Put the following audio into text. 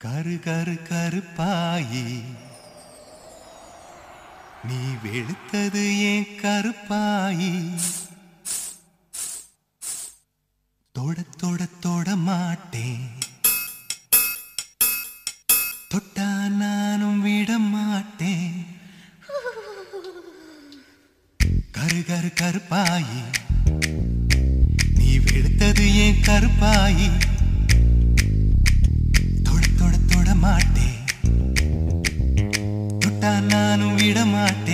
கரு கரு கருப்பாயி நீ வெளுத்தது ஏன் கருப்பாயி தொட தொட தொட மாட்டேன் தொட்டா நானும் விட மாட்டேன் கரு கரு கருப்பாயி நீ வெளுத்தது ஏன் கருப்பாயி தொட தொட தொட மாட்டேன் தொட்டா நானும் விட மாட்டேன்